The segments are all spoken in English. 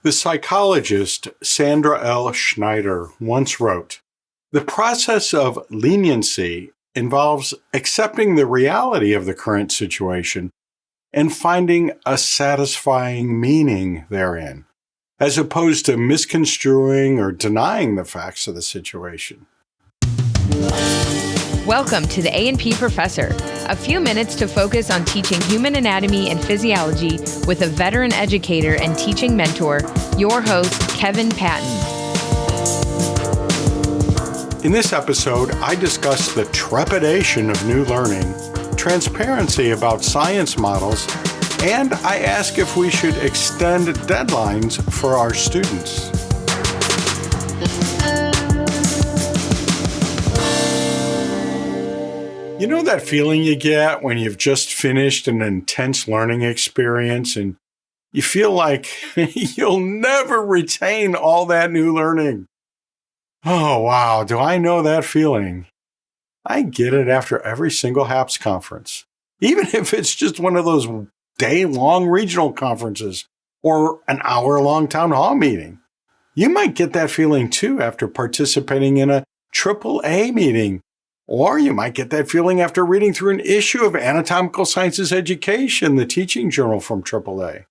The psychologist Sandra L. Schneider once wrote, "The process of leniency involves accepting the reality of the current situation and finding a satisfying meaning therein, as opposed to misconstruing or denying the facts of the situation." Welcome to the A&P Professor, a few minutes to focus on teaching human anatomy and physiology with a veteran educator and teaching mentor, your host, Kevin Patton. In this episode, I discuss the trepidation of new learning, transparency about science models, and I ask if we should extend deadlines for our students. You know that feeling you get when you've just finished an intense learning experience and you feel like you'll never retain all that new learning? Oh, wow. Do I know that feeling? I get it after every single HAPS conference, even if it's just one of those day-long regional conferences or an hour-long town hall meeting. You might get that feeling too after participating in a AAA meeting. Or you might get that feeling after reading through an issue of Anatomical Sciences Education, the teaching journal from AAA.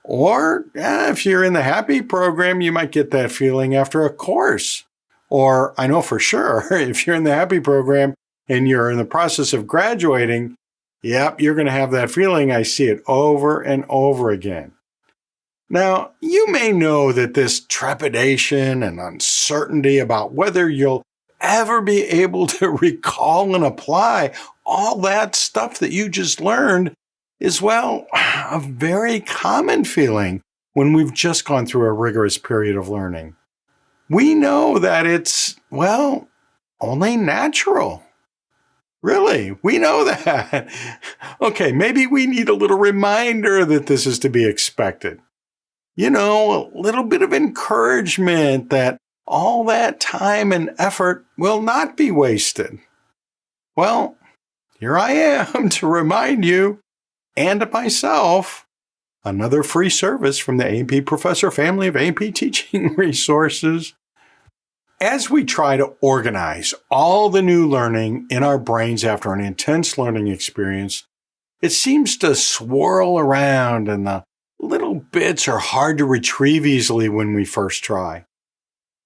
Or if you're in the HAPI program, you might get that feeling after a course. Or I know for sure, if you're in the HAPI program and you're in the process of graduating, yep, you're going to have that feeling. I see it over and over again. Now, you may know that this trepidation and uncertainty about whether you'll ever be able to recall and apply all that stuff that you just learned is, well, a very common feeling when we've just gone through a rigorous period of learning. We know that it's, well, only natural. Really, we know that. Okay, maybe we need a little reminder that this is to be expected. You know, a little bit of encouragement that all that time and effort will not be wasted. Well, here I am to remind you and myself, another free service from the A&P Professor family of A&P teaching resources. As we try to organize all the new learning in our brains after an intense learning experience, it seems to swirl around and the little bits are hard to retrieve easily when we first try.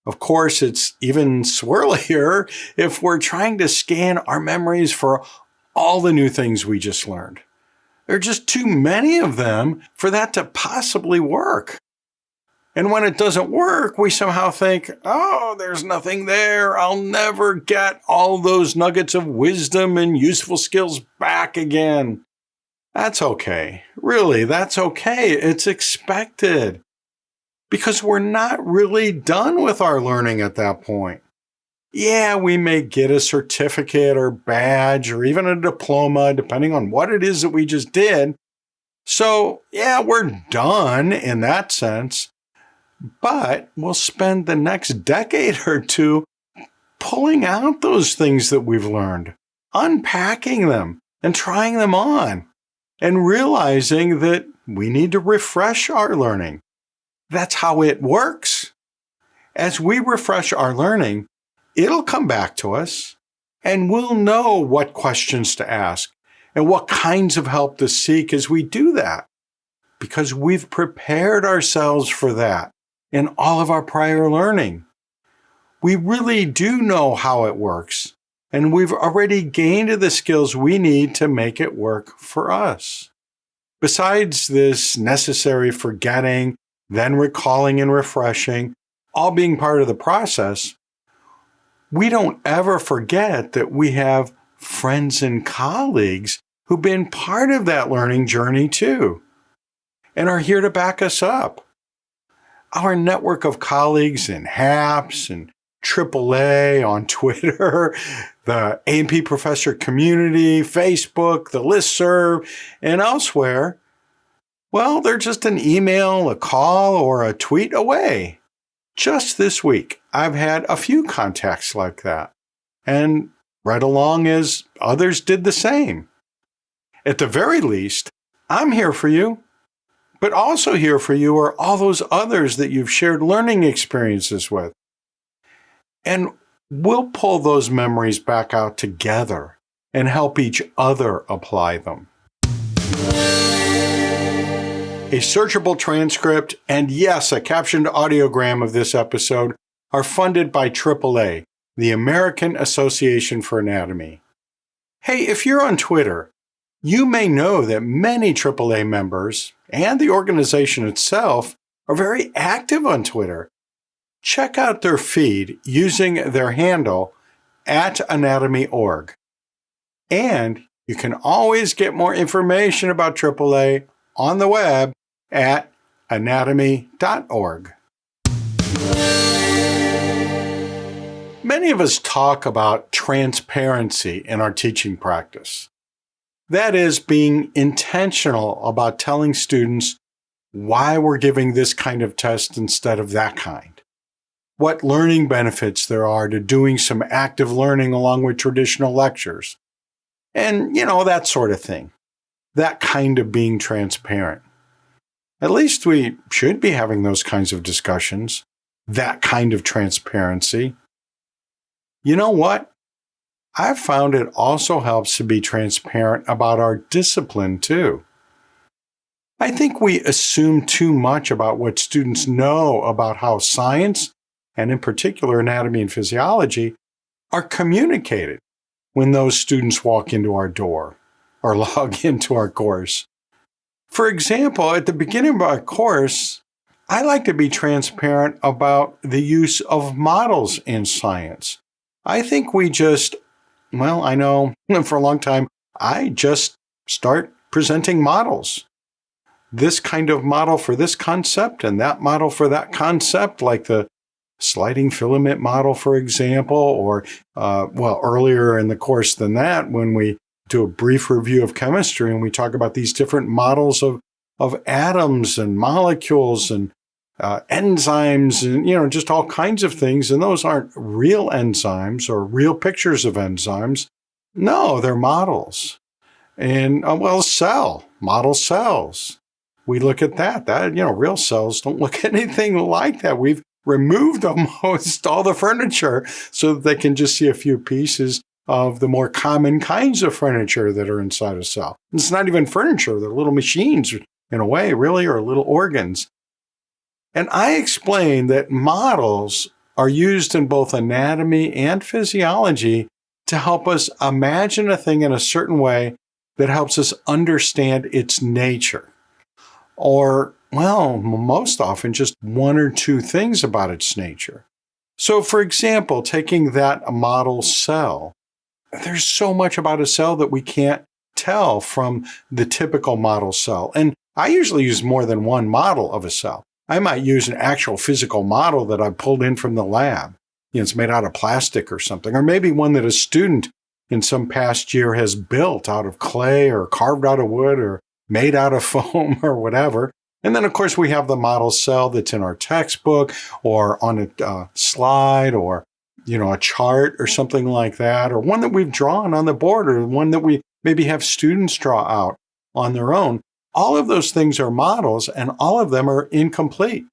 Of course, it's even swirlier if we're trying to scan our memories for all the new things we just learned. There are just too many of them for that to possibly work. And when it doesn't work, we somehow think, oh, there's nothing there. I'll never get all those nuggets of wisdom and useful skills back again. That's okay. Really, that's okay. It's expected. Because we're not really done with our learning at that point. Yeah, we may get a certificate or badge or even a diploma, depending on what it is that we just did. So, yeah, we're done in that sense. But we'll spend the next decade or two pulling out those things that we've learned, unpacking them and trying them on, and realizing that we need to refresh our learning. That's how it works. As we refresh our learning, it'll come back to us, and we'll know what questions to ask and what kinds of help to seek as we do that, because we've prepared ourselves for that in all of our prior learning. We really do know how it works, and we've already gained the skills we need to make it work for us. Besides this necessary forgetting, then recalling and refreshing, all being part of the process, we don't ever forget that we have friends and colleagues who've been part of that learning journey too, and are here to back us up. Our network of colleagues in HAPS and AAA on Twitter, the A&P Professor community, Facebook, the listserv, and elsewhere, well, they're just an email, a call, or a tweet away. Just this week, I've had a few contacts like that, and right along as others did the same. At the very least, I'm here for you. But also here for you are all those others that you've shared learning experiences with. And we'll pull those memories back out together and help each other apply them. A searchable transcript and, yes, a captioned audiogram of this episode are funded by AAA, the American Association for Anatomy. Hey, if you're on Twitter, you may know that many AAA members and the organization itself are very active on Twitter. Check out their feed using their handle @anatomy.org. And you can always get more information about AAA on the web at anatomy.org. Many of us talk about transparency in our teaching practice. That is, being intentional about telling students why we're giving this kind of test instead of that kind, what learning benefits there are to doing some active learning along with traditional lectures, and, that sort of thing. That kind of being transparent. At least we should be having those kinds of discussions, that kind of transparency. You know what? I've found it also helps to be transparent about our discipline, too. I think we assume too much about what students know about how science, and in particular anatomy and physiology, are communicated when those students walk into our door or log into our course. For example, at the beginning of our course, I like to be transparent about the use of models in science. I think I know for a long time, I just start presenting models. This kind of model for this concept and that model for that concept, like the sliding filament model, for example, or, earlier in the course than that, when we do a brief review of chemistry and we talk about these different models of atoms and molecules and enzymes and, just all kinds of things. And those aren't real enzymes or real pictures of enzymes. No, they're models. And, model cells. We look at that, real cells don't look anything like that. We've removed almost all the furniture so that they can just see a few pieces of the more common kinds of furniture that are inside a cell. It's not even furniture, they're little machines in a way, really, or little organs. And I explain that models are used in both anatomy and physiology to help us imagine a thing in a certain way that helps us understand its nature. Or, most often just one or two things about its nature. So, for example, taking that model cell, there's so much about a cell that we can't tell from the typical model cell. And I usually use more than one model of a cell. I might use an actual physical model that I pulled in from the lab. It's made out of plastic or something, or maybe one that a student in some past year has built out of clay or carved out of wood or made out of foam or whatever. And then, of course, we have the model cell that's in our textbook or on a slide or, a chart or something like that, or one that we've drawn on the board or one that we maybe have students draw out on their own. All of those things are models and all of them are incomplete.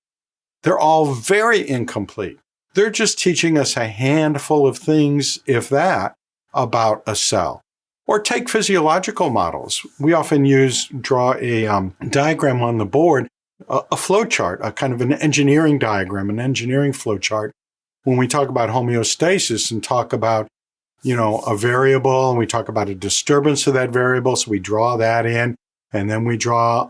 They're all very incomplete. They're just teaching us a handful of things, if that, about a cell. Or take physiological models. We often draw a diagram on the board, a flow chart, a kind of an engineering diagram, an engineering flow chart, when we talk about homeostasis and talk about, a variable, and we talk about a disturbance of that variable. So we draw that in, and then we draw,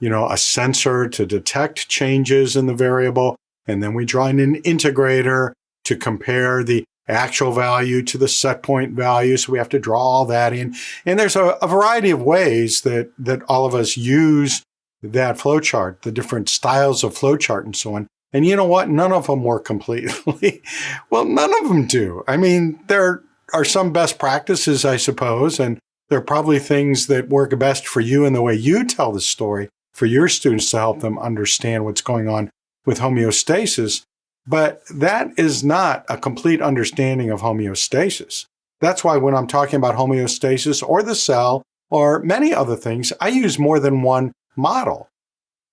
a sensor to detect changes in the variable, and then we draw in an integrator to compare the actual value to the set point value. So we have to draw all that in. And there's a variety of ways that all of us use that flowchart, the different styles of flowchart and so on. And you know what? None of them work completely. Well, none of them do. I mean, there are some best practices, I suppose, and there are probably things that work best for you in the way you tell the story for your students to help them understand what's going on with homeostasis. But that is not a complete understanding of homeostasis. That's why when I'm talking about homeostasis or the cell or many other things, I use more than one model.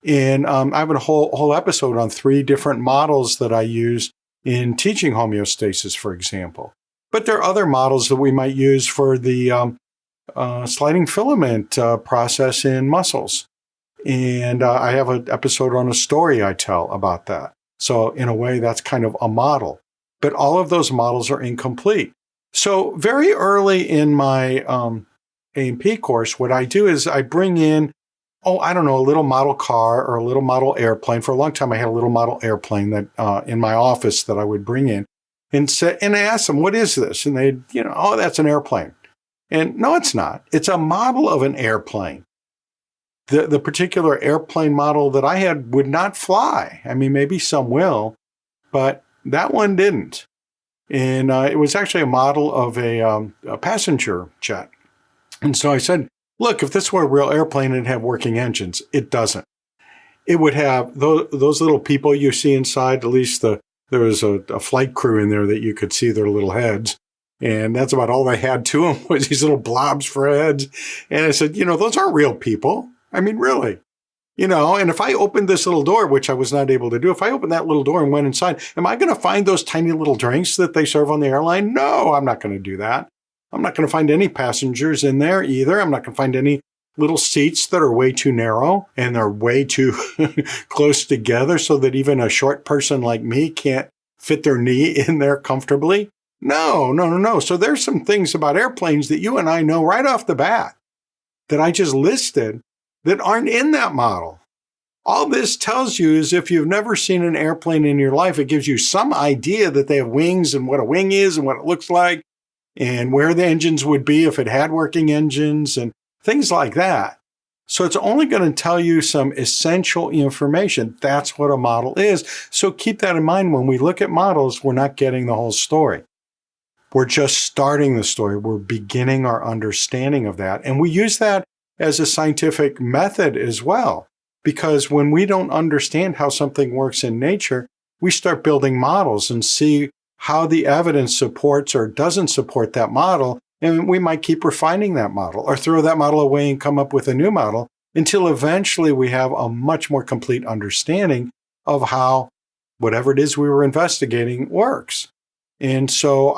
And I have a whole episode on 3 different models that I use in teaching homeostasis, for example. But there are other models that we might use for the sliding filament process in muscles. And I have an episode on a story I tell about that. So in a way, that's kind of a model. But all of those models are incomplete. So very early in my A&P course, what I do is I bring in, a little model car or a little model airplane. For a long time, I had a little model airplane that in my office that I would bring in and I asked them, what is this? And they'd, that's an airplane. And no, it's not. It's a model of an airplane. The particular airplane model that I had would not fly. I mean, maybe some will, but that one didn't. And it was actually a model of a passenger jet. And so I said, look, if this were a real airplane, it'd have working engines. It doesn't. It would have those little people you see inside, at least there was a flight crew in there that you could see their little heads. And that's about all they had to them was these little blobs for heads. And I said, those aren't real people. I mean, really, and if I opened this little door, which I was not able to do, if I opened that little door and went inside, am I going to find those tiny little drinks that they serve on the airline? No, I'm not going to do that. I'm not going to find any passengers in there either. I'm not going to find any little seats that are way too narrow and they're way too close together so that even a short person like me can't fit their knee in there comfortably. No. So there's some things about airplanes that you and I know right off the bat that I just listed that aren't in that model. All this tells you is if you've never seen an airplane in your life, it gives you some idea that they have wings and what a wing is and what it looks like and where the engines would be if it had working engines and things like that. So it's only going to tell you some essential information. That's what a model is. So keep that in mind when we look at models, we're not getting the whole story. We're just starting the story. We're beginning our understanding of that. And we use that as a scientific method as well, because when we don't understand how something works in nature, we start building models and see how the evidence supports or doesn't support that model. And we might keep refining that model or throw that model away and come up with a new model until eventually we have a much more complete understanding of how whatever it is we were investigating works. And so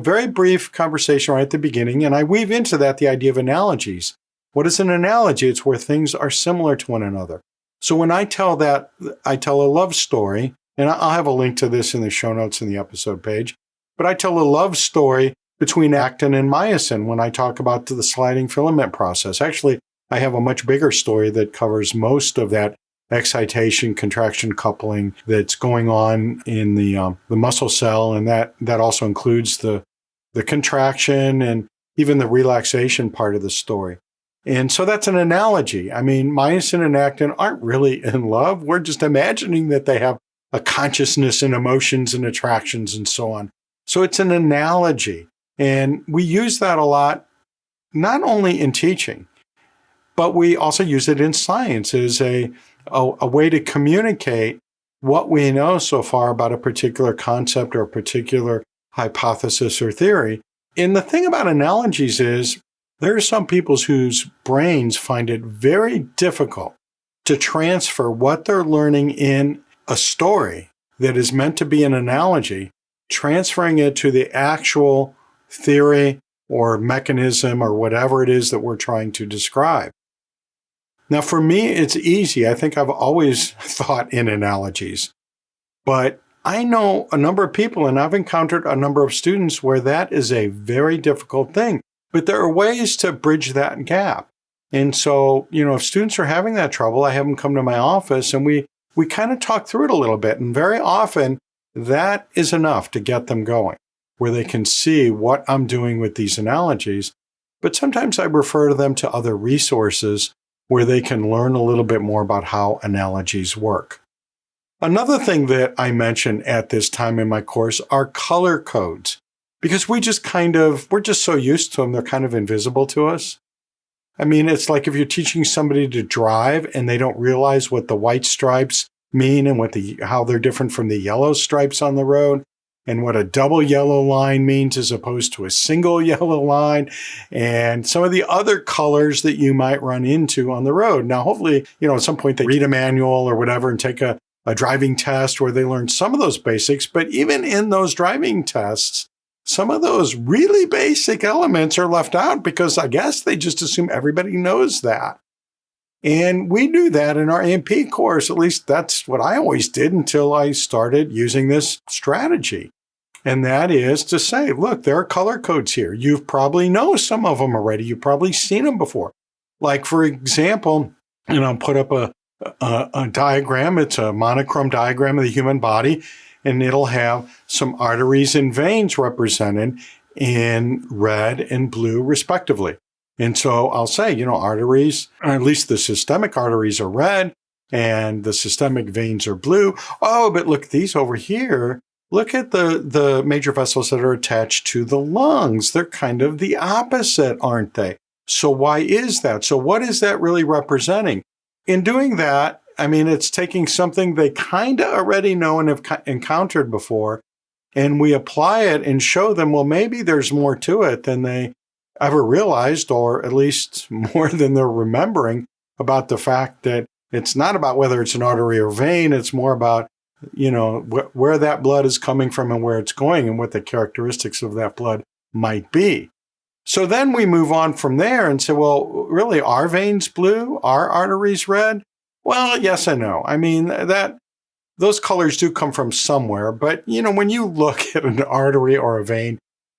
very brief conversation right at the beginning, and I weave into that the idea of analogies. What is an analogy? It's where things are similar to one another. So when I tell that, I tell a love story, and I'll have a link to this in the show notes in the episode page, but I tell a love story between actin and myosin when I talk about the sliding filament process. Actually, I have a much bigger story that covers most of that excitation, contraction coupling that's going on in the muscle cell, and that also includes the contraction and even the relaxation part of the story. And so that's an analogy. I mean, myosin and actin aren't really in love. We're just imagining that they have a consciousness and emotions and attractions and so on. So it's an analogy. And we use that a lot, not only in teaching, but we also use it in science as a way to communicate what we know so far about a particular concept or a particular hypothesis or theory. And the thing about analogies is there are some people whose brains find it very difficult to transfer what they're learning in a story that is meant to be an analogy, transferring it to the actual theory or mechanism or whatever it is that we're trying to describe. Now, for me, it's easy. I think I've always thought in analogies, but I know a number of people and I've encountered a number of students where that is a very difficult thing, but there are ways to bridge that gap. And so, if students are having that trouble, I have them come to my office and we kind of talk through it a little bit. And very often that is enough to get them going, where they can see what I'm doing with these analogies. But sometimes I refer them to other resources where they can learn a little bit more about how analogies work. Another thing that I mention at this time in my course are color codes, because we're just so used to them, they're kind of invisible to us. I mean, it's like if you're teaching somebody to drive and they don't realize what the white stripes mean and how they're different from the yellow stripes on the road. and what a double yellow line means as opposed to a single yellow line, and some of the other colors that you might run into on the road. Now, hopefully, at some point they read a manual or whatever and take a driving test where they learn some of those basics. But even in those driving tests, some of those really basic elements are left out because I guess they just assume everybody knows that. And we do that in our A&P course. At least that's what I always did until I started using this strategy. And that is to say, look, there are color codes here. You probably know some of them already. You've probably seen them before. Like, for example, put up a diagram. It's a monochrome diagram of the human body, and it'll have some arteries and veins represented in red and blue, respectively. And so I'll say, arteries, or at least the systemic arteries are red and the systemic veins are blue. Oh, but look, these over here, look at the major vessels that are attached to the lungs. They're kind of the opposite, aren't they? So why is that? So what is that really representing? In doing that, it's taking something they kind of already know and have encountered before, and we apply it and show them, well, maybe there's more to it than they ever realized, or at least more than they're remembering, about the fact that it's not about whether it's an artery or vein. It's more about, where that blood is coming from and where it's going and what the characteristics of that blood might be. So then we move on from there and say, well, really, are veins blue? Are arteries red? Well, yes and no. Those colors do come from somewhere, but when you look at an artery or a vein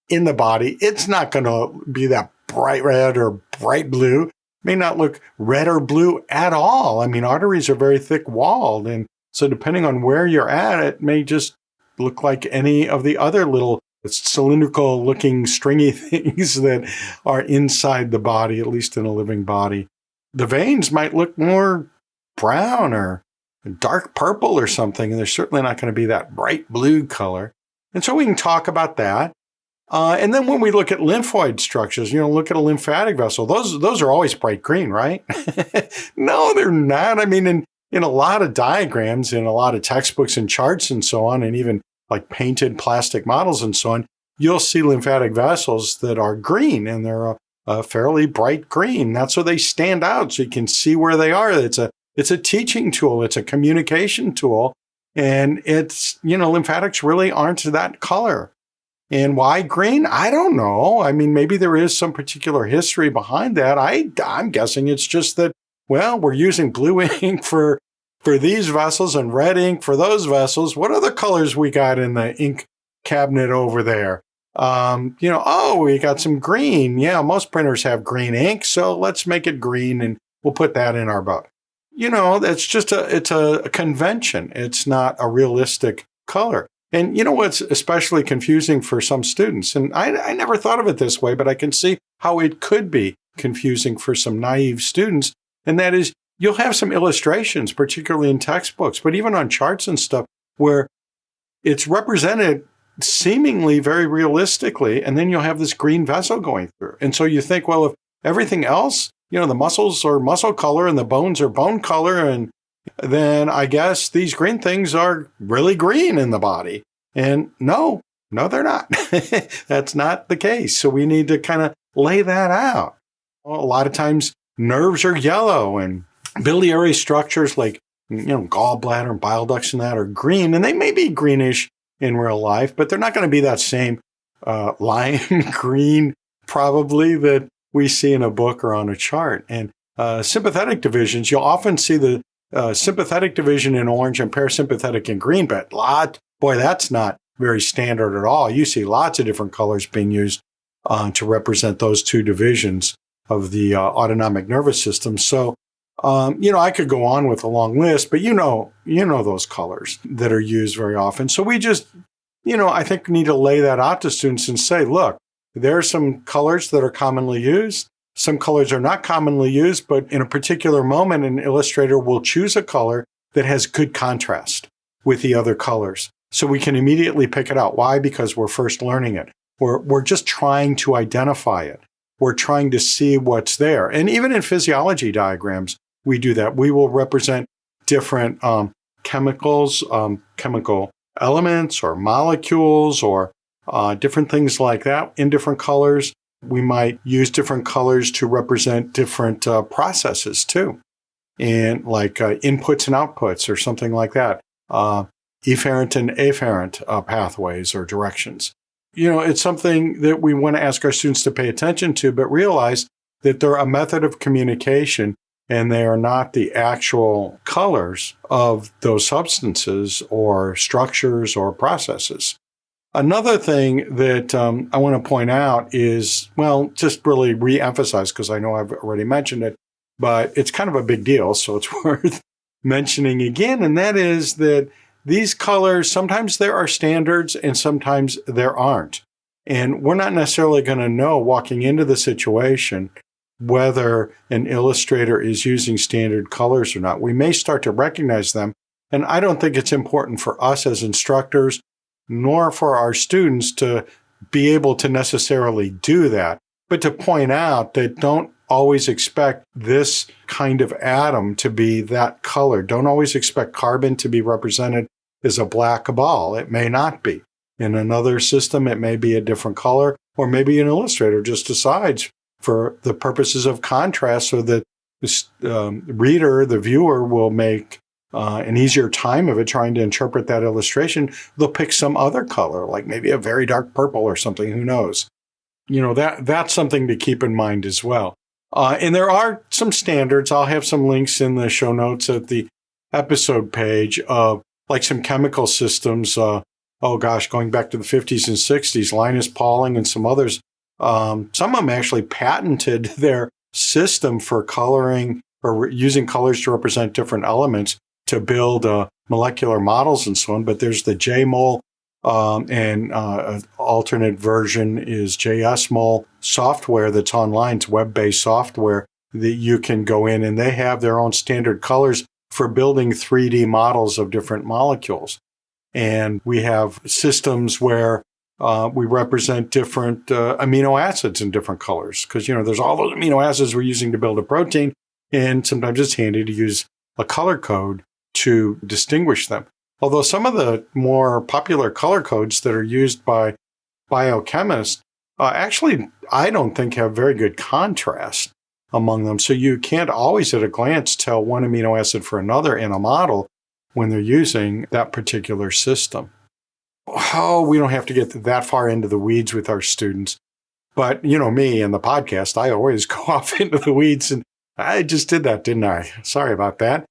in the body, it's not going to be that bright red or bright blue. It may not look red or blue at all. Arteries are very thick walled, and so depending on where you're at, it may just look like any of the other little cylindrical looking stringy things that are inside the body, at least in a living body. The veins might look more brown or dark purple or something, and they're certainly not going to be that bright blue color. And so we can talk about that. And then when we look at lymphoid structures, look at a lymphatic vessel, those are always bright green, right? No, they're not. In a lot of diagrams, in a lot of textbooks and charts and so on, and even like painted plastic models and so on, you'll see lymphatic vessels that are green, and they're a fairly bright green. That's so they stand out, so you can see where they are. It's a teaching tool. It's a communication tool. And lymphatics really aren't that color. And why green? I don't know. Maybe there is some particular history behind that. I'm guessing it's just that, well, we're using blue ink for these vessels and red ink for those vessels. What other colors we got in the ink cabinet over there? We got some green. Yeah, most printers have green ink, so let's make it green and we'll put that in our book. That's just it's a convention. It's not a realistic color. And what's especially confusing for some students, and I never thought of it this way, but I can see how it could be confusing for some naive students, and that is you'll have some illustrations, particularly in textbooks, but even on charts and stuff, where it's represented seemingly very realistically, and then you'll have this green vessel going through. And so you think, well, if everything else, the muscles are muscle color and the bones are bone color, and then I guess these green things are really green in the body. And no, they're not. That's not the case. So we need to kind of lay that out. A lot of times nerves are yellow, and biliary structures like, gallbladder and bile ducts and that are green, and they may be greenish in real life, but they're not going to be that same lime green probably that we see in a book or on a chart. And sympathetic divisions, you'll often see the sympathetic division in orange and parasympathetic in green, but that's not very standard at all. You see lots of different colors being used to represent those two divisions of the autonomic nervous system. So, I could go on with a long list, but those colors that are used very often. So we just, I think need to lay that out to students and say, look, there are some colors that are commonly used. Some colors are not commonly used, but in a particular moment, an illustrator will choose a color that has good contrast with the other colors. So we can immediately pick it out. Why? Because we're first learning it. We're just trying to identify it. We're trying to see what's there. And even in physiology diagrams, we do that. We will represent different chemicals, chemical elements or molecules or different things like that in different colors. We might use different colors to represent different processes too, and like inputs and outputs or something like that. Efferent and afferent pathways or directions. It's something that we want to ask our students to pay attention to, but realize that they're a method of communication and they are not the actual colors of those substances or structures or processes. Another thing that I want to point out is, just really re-emphasize, because I know I've already mentioned it, but it's kind of a big deal, so it's worth mentioning again, and that is that these colors, sometimes there are standards and sometimes there aren't. And we're not necessarily going to know walking into the situation whether an illustrator is using standard colors or not. We may start to recognize them, and I don't think it's important for us as instructors nor for our students to be able to necessarily do that, but to point out that don't always expect this kind of atom to be that color. Don't always expect carbon to be represented as a black ball. It may not be. In another system, it may be a different color, or maybe an illustrator just decides for the purposes of contrast so that the reader, the viewer, will make an easier time of it trying to interpret that illustration. They'll pick some other color, like maybe a very dark purple or something, who knows. That's something to keep in mind as well. And there are some standards. I'll have some links in the show notes at the episode page of like some chemical systems. Going back to the 50s and 60s, Linus Pauling and some others. Some of them actually patented their system for coloring or using colors to represent different elements to build molecular models and so on. But there's the JMOL and an alternate version is JSMOL software that's online. It's web-based software that you can go in, and they have their own standard colors for building 3D models of different molecules. And we have systems where we represent different amino acids in different colors because, there's all those amino acids we're using to build a protein, and sometimes it's handy to use a color code to distinguish them. Although some of the more popular color codes that are used by biochemists actually, I don't think have very good contrast among them. So you can't always at a glance tell one amino acid for another in a model when they're using that particular system. We don't have to get that far into the weeds with our students. But, me and the podcast, I always go off into the weeds, and I just did that, didn't I? Sorry about that.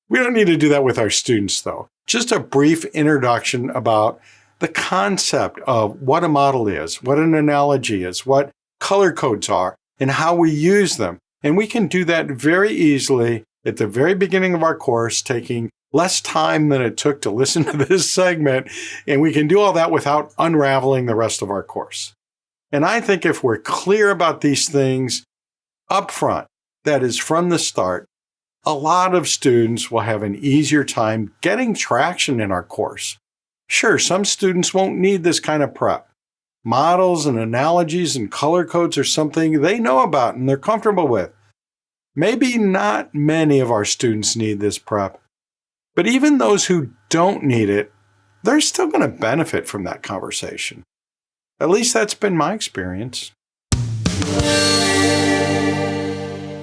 We don't need to do that with our students, though. Just a brief introduction about the concept of what a model is, what an analogy is, what color codes are, and how we use them. And we can do that very easily at the very beginning of our course, taking less time than it took to listen to this segment. And we can do all that without unraveling the rest of our course. And I think if we're clear about these things up front, that is from the start, a lot of students will have an easier time getting traction in our course. Sure, some students won't need this kind of prep. Models and analogies and color codes are something they know about and they're comfortable with. Maybe not many of our students need this prep, but even those who don't need it, they're still going to benefit from that conversation. At least that's been my experience.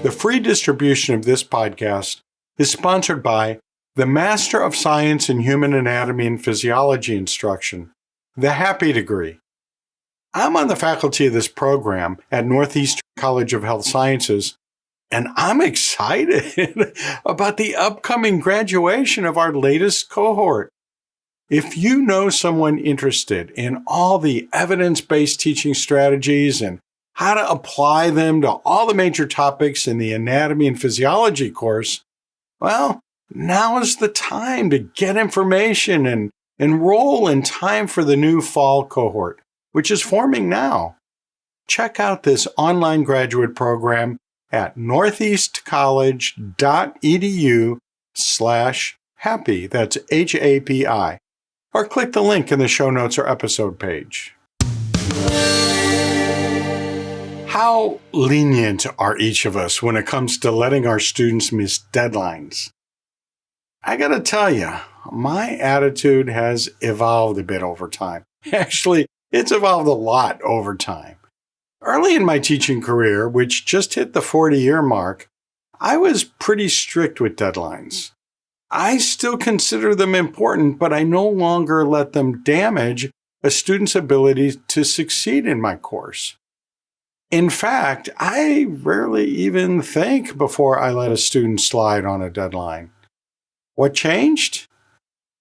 The free distribution of this podcast is sponsored by the Master of Science in Human Anatomy and Physiology instruction, the HAPI degree. I'm on the faculty of this program at Northeastern College of Health Sciences, and I'm excited about the upcoming graduation of our latest cohort. If you know someone interested in all the evidence-based teaching strategies and how to apply them to all the major topics in the anatomy and physiology course, well, now is the time to get information and enroll in time for the new fall cohort, which is forming now. Check out this online graduate program at northeastcollege.edu/HAPI, that's HAPI, or click the link in the show notes or episode page. How lenient are each of us when it comes to letting our students miss deadlines? I gotta tell you, my attitude has evolved a bit over time. Actually, it's evolved a lot over time. Early in my teaching career, which just hit the 40-year mark, I was pretty strict with deadlines. I still consider them important, but I no longer let them damage a student's ability to succeed in my course. In fact, I rarely even think before I let a student slide on a deadline. What changed?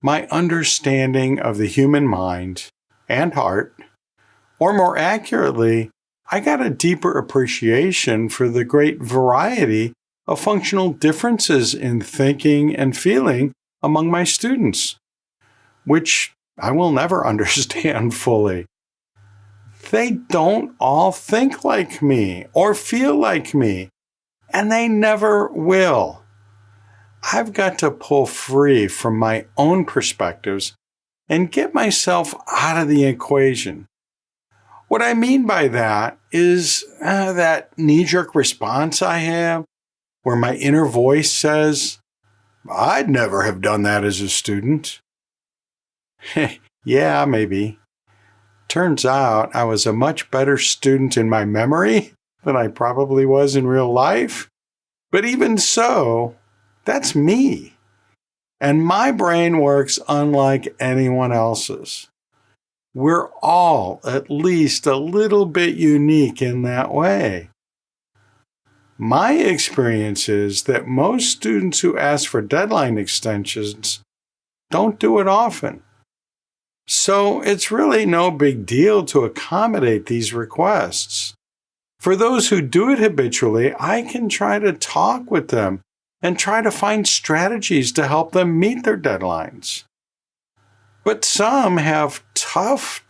My understanding of the human mind and heart, or more accurately, I got a deeper appreciation for the great variety of functional differences in thinking and feeling among my students, which I will never understand fully. They don't all think like me or feel like me, and they never will. I've got to pull free from my own perspectives and get myself out of the equation. What I mean by that is that knee-jerk response I have, where my inner voice says, I'd never have done that as a student. Yeah, maybe. Turns out I was a much better student in my memory than I probably was in real life. But even so, that's me. And my brain works unlike anyone else's. We're all at least a little bit unique in that way. My experience is that most students who ask for deadline extensions don't do it often. So it's really no big deal to accommodate these requests. For those who do it habitually, I can try to talk with them and try to find strategies to help them meet their deadlines. But some have tough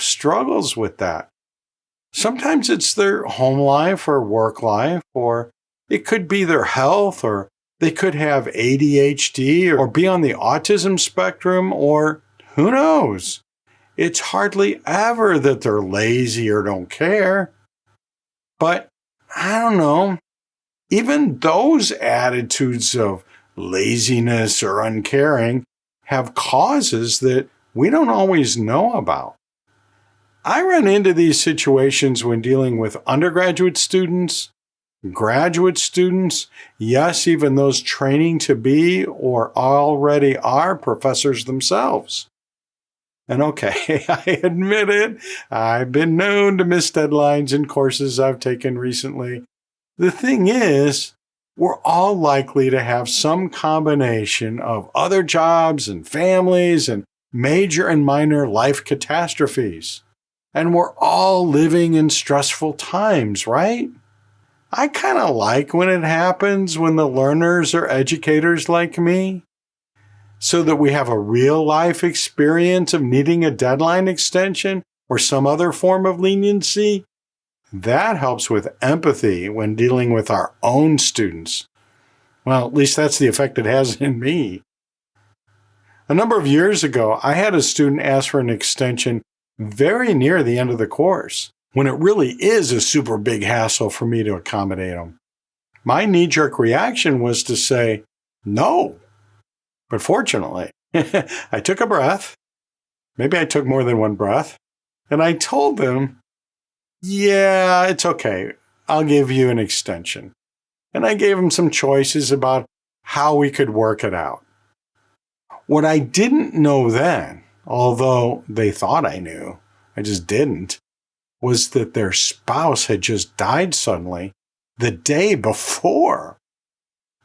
struggles with that. Sometimes it's their home life or work life, or it could be their health, or they could have ADHD or be on the autism spectrum, or who knows? It's hardly ever that they're lazy or don't care. But I don't know. Even those attitudes of laziness or uncaring have causes that we don't always know about. I run into these situations when dealing with undergraduate students, graduate students, yes, even those training to be or already are professors themselves. And okay, I admit it, I've been known to miss deadlines in courses I've taken recently. The thing is, we're all likely to have some combination of other jobs and families and major and minor life catastrophes. And we're all living in stressful times, right? I kind of like when it happens when the learners are educators like me, so that we have a real life experience of needing a deadline extension or some other form of leniency. That helps with empathy when dealing with our own students. Well, at least that's the effect it has in me. A number of years ago, I had a student ask for an extension very near the end of the course, when it really is a super big hassle for me to accommodate them. My knee-jerk reaction was to say, no. But fortunately, I took a breath. Maybe I took more than one breath. And I told them, yeah, it's okay. I'll give you an extension. And I gave them some choices about how we could work it out. What I didn't know then, although they thought I knew, I just didn't, was that their spouse had just died suddenly the day before.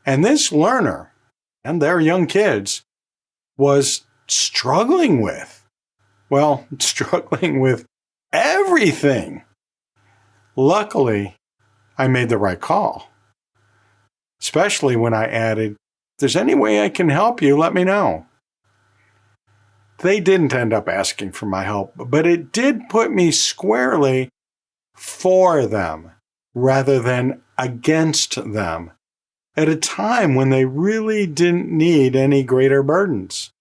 And this learner and their young kids was struggling with everything. Luckily, I made the right call, especially when I added, if there's any way I can help you, let me know. They didn't end up asking for my help, but it did put me squarely for them rather than against them at a time when they really didn't need any greater burdens.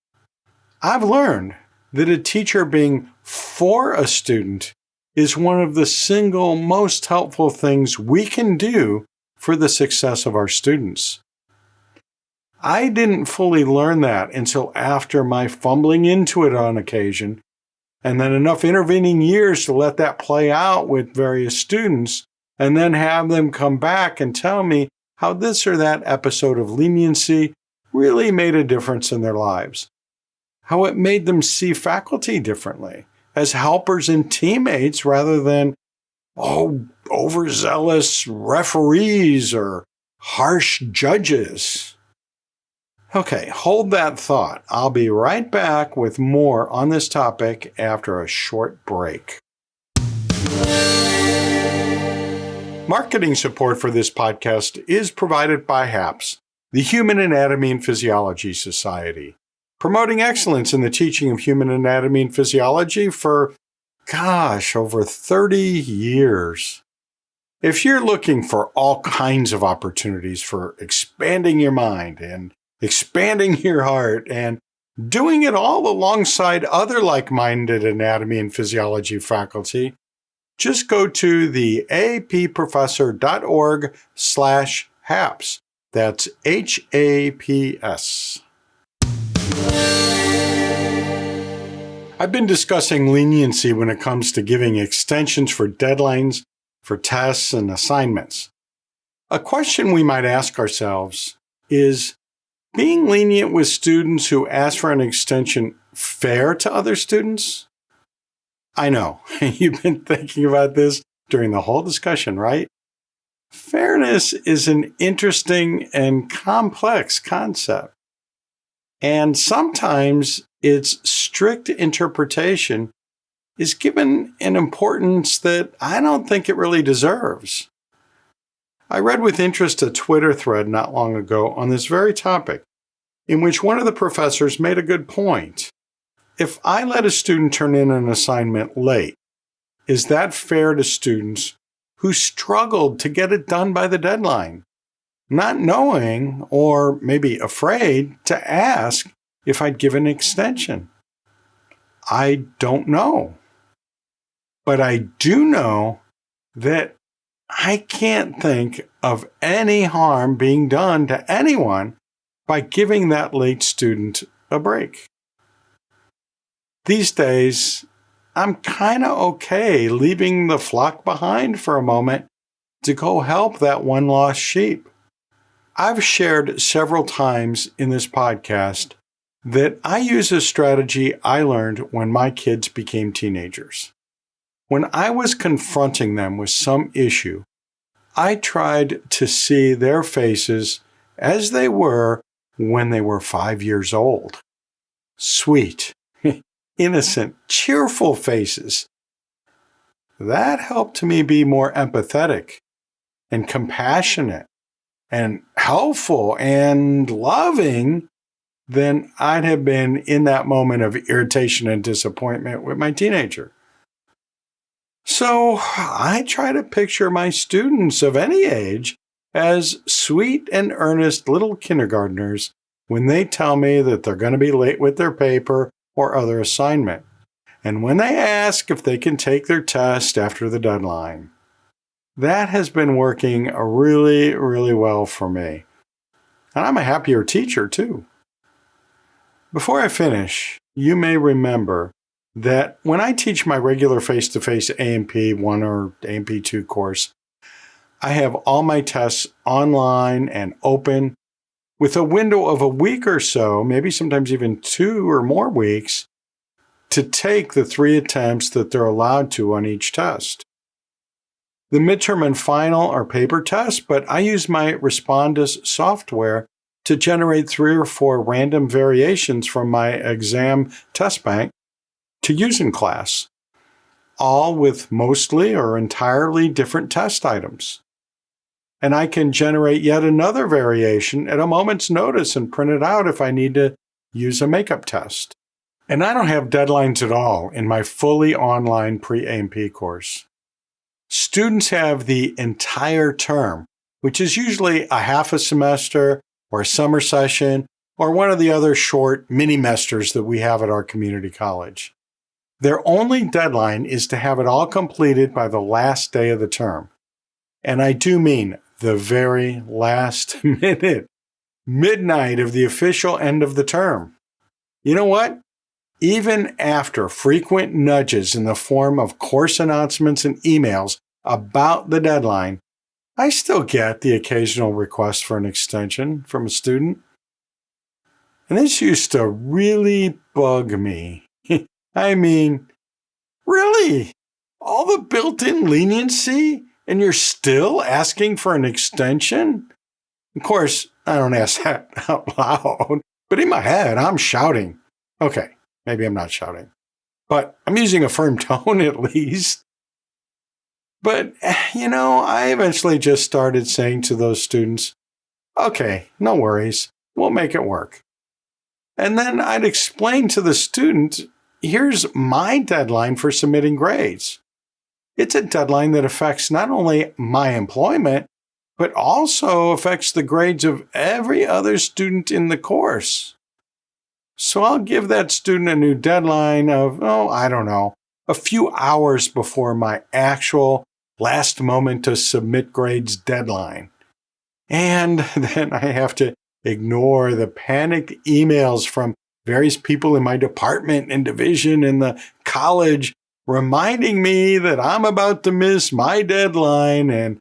I've learned that a teacher being for a student is one of the single most helpful things we can do for the success of our students. I didn't fully learn that until after my fumbling into it on occasion, and then enough intervening years to let that play out with various students, and then have them come back and tell me how this or that episode of leniency really made a difference in their lives, how it made them see faculty differently, as helpers and teammates rather than, overzealous referees or harsh judges. Okay, hold that thought. I'll be right back with more on this topic after a short break. Marketing support for this podcast is provided by HAPS, the Human Anatomy and Physiology Society, promoting excellence in the teaching of human anatomy and physiology for, over 30 years. If you're looking for all kinds of opportunities for expanding your mind and expanding your heart and doing it all alongside other like-minded anatomy and physiology faculty, just go to the approfessor.org/HAPS. That's HAPS. I've been discussing leniency when it comes to giving extensions for deadlines, for tests, and assignments. A question we might ask ourselves is, being lenient with students who ask for an extension fair to other students? I know, you've been thinking about this during the whole discussion, right? Fairness is an interesting and complex concept. And sometimes its strict interpretation is given an importance that I don't think it really deserves. I read with interest a Twitter thread not long ago on this very topic, in which one of the professors made a good point. If I let a student turn in an assignment late, is that fair to students who struggled to get it done by the deadline, not knowing or maybe afraid to ask if I'd give an extension? I don't know. But I do know that I can't think of any harm being done to anyone by giving that late student a break. These days, I'm kind of okay leaving the flock behind for a moment to go help that one lost sheep. I've shared several times in this podcast that I use a strategy I learned when my kids became teenagers. When I was confronting them with some issue, I tried to see their faces as they were when they were 5 years old. Sweet, innocent, cheerful faces. That helped me be more empathetic and compassionate and helpful and loving than I'd have been in that moment of irritation and disappointment with my teenager. So I try to picture my students of any age as sweet and earnest little kindergartners when they tell me that they're going to be late with their paper or other assignment, and when they ask if they can take their test after the deadline. That has been working really, really well for me. And I'm a happier teacher, too. Before I finish, you may remember that when I teach my regular face-to-face A&P 1 or A&P 2 course, I have all my tests online and open with a window of a week or so, maybe sometimes even 2 or more weeks, to take the 3 attempts that they're allowed to on each test. The midterm and final are paper tests, but I use my Respondus software to generate 3 or 4 random variations from my exam test bank to use in class, all with mostly or entirely different test items. And I can generate yet another variation at a moment's notice and print it out if I need to use a makeup test. And I don't have deadlines at all in my fully online pre-A&P course. Students have the entire term, which is usually a half a semester or a summer session or one of the other short mini-mesters that we have at our community college. Their only deadline is to have it all completed by the last day of the term. And I do mean the very last minute, midnight of the official end of the term. You know what? Even after frequent nudges in the form of course announcements and emails about the deadline, I still get the occasional request for an extension from a student. And this used to really bug me. I mean, really? All the built-in leniency, and you're still asking for an extension? Of course, I don't ask that out loud, but in my head, I'm shouting. Okay, maybe I'm not shouting, but I'm using a firm tone at least. But, I eventually just started saying to those students, okay, no worries, we'll make it work. And then I'd explain to the student, here's my deadline for submitting grades. It's a deadline that affects not only my employment, but also affects the grades of every other student in the course. So I'll give that student a new deadline of, a few hours before my actual last moment to submit grades deadline. And then I have to ignore the panicked emails from various people in my department and division in the college reminding me that I'm about to miss my deadline. And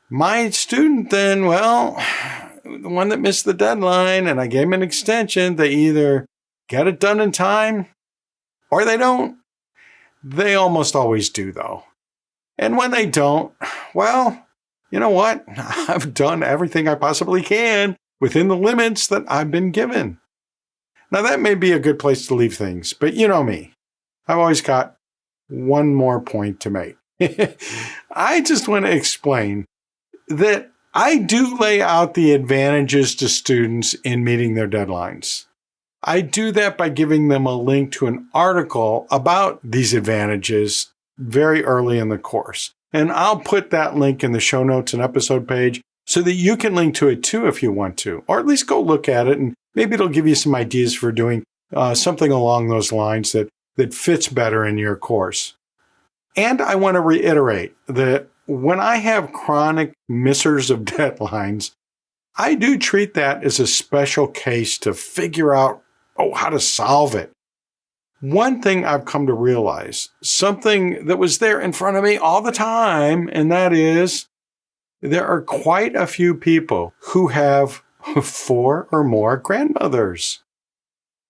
my student then, the one that missed the deadline and I gave him an extension, they either get it done in time or they don't. They almost always do, though. And when they don't, you know what? I've done everything I possibly can within the limits that I've been given. Now, that may be a good place to leave things, but you know me. I've always got one more point to make. I just want to explain that I do lay out the advantages to students in meeting their deadlines. I do that by giving them a link to an article about these advantages very early in the course. And I'll put that link in the show notes and episode page so that you can link to it too if you want to, or at least go look at it and maybe it'll give you some ideas for doing something along those lines that fits better in your course. And I want to reiterate that when I have chronic missers of deadlines, I do treat that as a special case to figure out how to solve it. One thing I've come to realize, something that was there in front of me all the time, and that is there are quite a few people who have 4 or more grandmothers.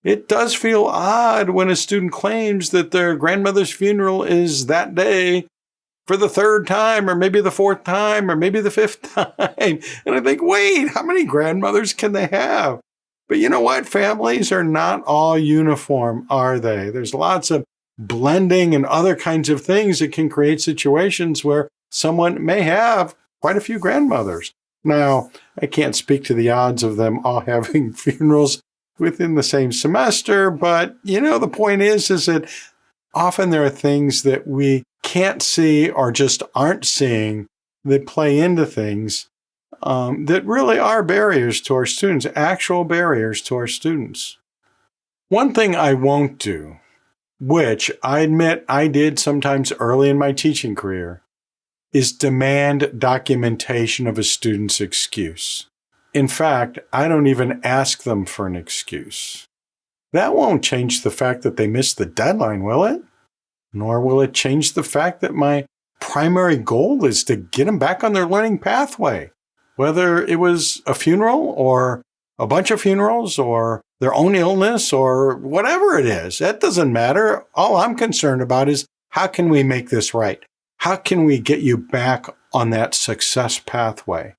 It does feel odd when a student claims that their grandmother's funeral is that day for the 3rd time, or maybe the 4th time, or maybe the 5th time. And I think, wait, how many grandmothers can they have? But you know what? Families are not all uniform, are they? There's lots of blending and other kinds of things that can create situations where someone may have quite a few grandmothers. Now, I can't speak to the odds of them all having funerals within the same semester, but the point is that often there are things that we can't see or just aren't seeing that play into things that really are barriers to our students, actual barriers to our students. One thing I won't do, which I admit I did sometimes early in my teaching career, is demand documentation of a student's excuse. In fact, I don't even ask them for an excuse. That won't change the fact that they missed the deadline, will it? Nor will it change the fact that my primary goal is to get them back on their learning pathway. Whether it was a funeral or a bunch of funerals or their own illness or whatever it is, that doesn't matter. All I'm concerned about is how can we make this right? How can we get you back on that success pathway?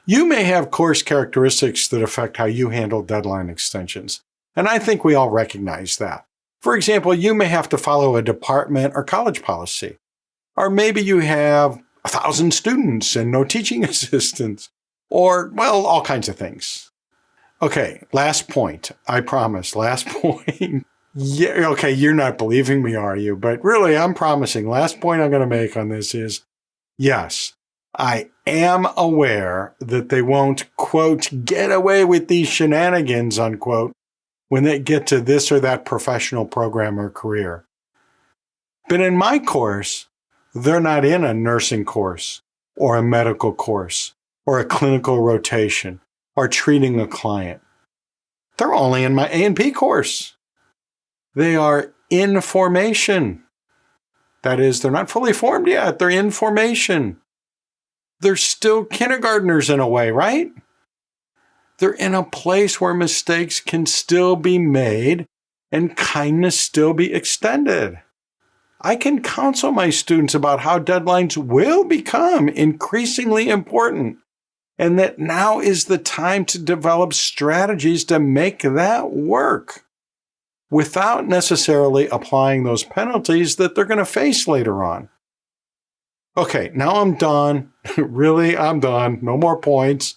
You may have course characteristics that affect how you handle deadline extensions, and I think we all recognize that. For example, you may have to follow a department or college policy, or maybe you have 1,000 students and no teaching assistants, or, all kinds of things. Okay, last point. I promise, last point. Yeah, okay, you're not believing me, are you? But really, I'm promising. Last point I'm going to make on this is, yes, I am aware that they won't, quote, get away with these shenanigans, unquote, when they get to this or that professional program or career. But in my course, they're not in a nursing course or a medical course or a clinical rotation or treating a client. They're only in my A&P course. They are in formation. That is, they're not fully formed yet. They're in formation. They're still kindergartners in a way, right? They're in a place where mistakes can still be made and kindness still be extended. I can counsel my students about how deadlines will become increasingly important and that now is the time to develop strategies to make that work without necessarily applying those penalties that they're going to face later on. Okay, now I'm done. Really, I'm done. No more points.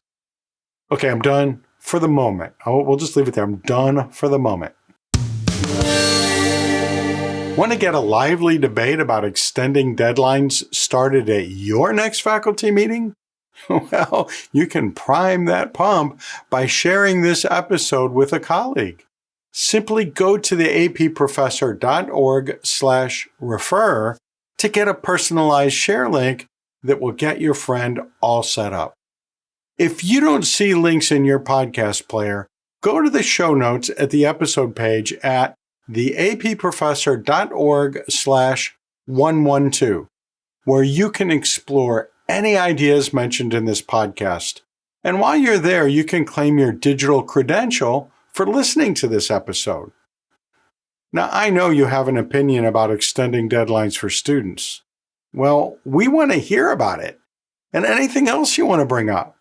Okay, I'm done for the moment. We'll just leave it there. I'm done for the moment. Want to get a lively debate about extending deadlines started at your next faculty meeting? Well, you can prime that pump by sharing this episode with a colleague. Simply go to the approfessor.org/refer to get a personalized share link that will get your friend all set up. If you don't see links in your podcast player, go to the show notes at the episode page at theapprofessor.org/112, where you can explore any ideas mentioned in this podcast. And while you're there, you can claim your digital credential for listening to this episode. Now, I know you have an opinion about extending deadlines for students. Well, we want to hear about it and anything else you want to bring up.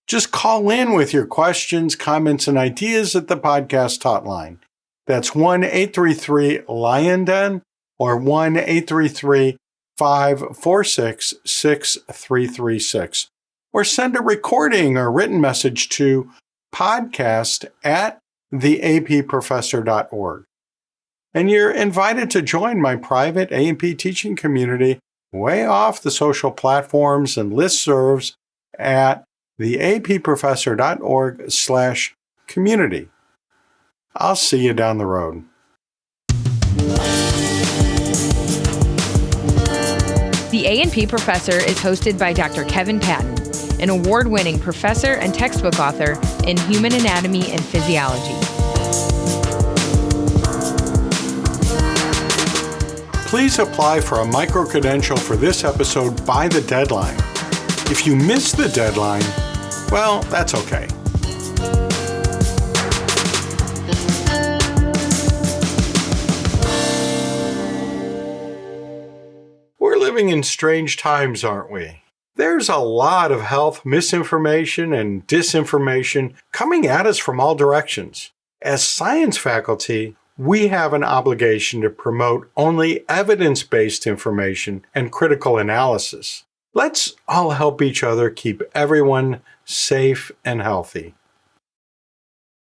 Just call in with your questions, comments, and ideas at the podcast hotline. That's 1-833-LION-DEN or 1-833-546-6336. Or send a recording or written message to podcast@theapprofessor.org. And you're invited to join my private A&P teaching community way off the social platforms and listservs at theapprofessor.org/community. I'll see you down the road. The A&P Professor is hosted by Dr. Kevin Patton, an award-winning professor and textbook author in human anatomy and physiology. Please apply for a micro-credential for this episode by the deadline. If you miss the deadline, well, that's okay. We're living in strange times, aren't we? There's a lot of health misinformation and disinformation coming at us from all directions. As science faculty, we have an obligation to promote only evidence-based information and critical analysis. Let's all help each other keep everyone safe and healthy.